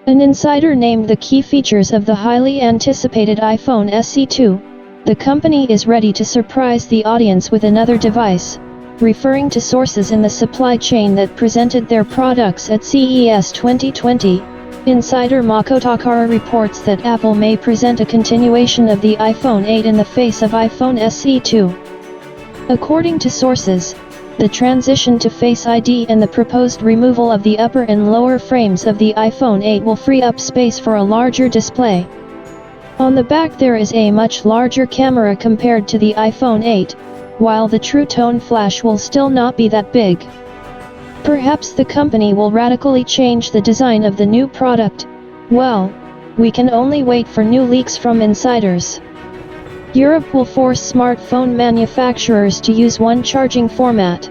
An insider named the key features of the highly anticipated iPhone SE2. The company is ready to surprise the audience with another device, referring to sources in the supply chain that presented their products at CES 2020. Insider MakOtakara reports that Apple may present a continuation of the iPhone 8 in the face of iPhone SE2. According to sources, the transition to Face ID and the proposed removal of the upper and lower frames of the iPhone 8 will free up space for a larger display. On the back there is a much larger camera compared to the iPhone 8, while the True Tone flash will still not be that big. Perhaps the company will radically change the design of the new product. Well, we can only wait for new leaks from insiders. Europe will force smartphone manufacturers to use one charging format.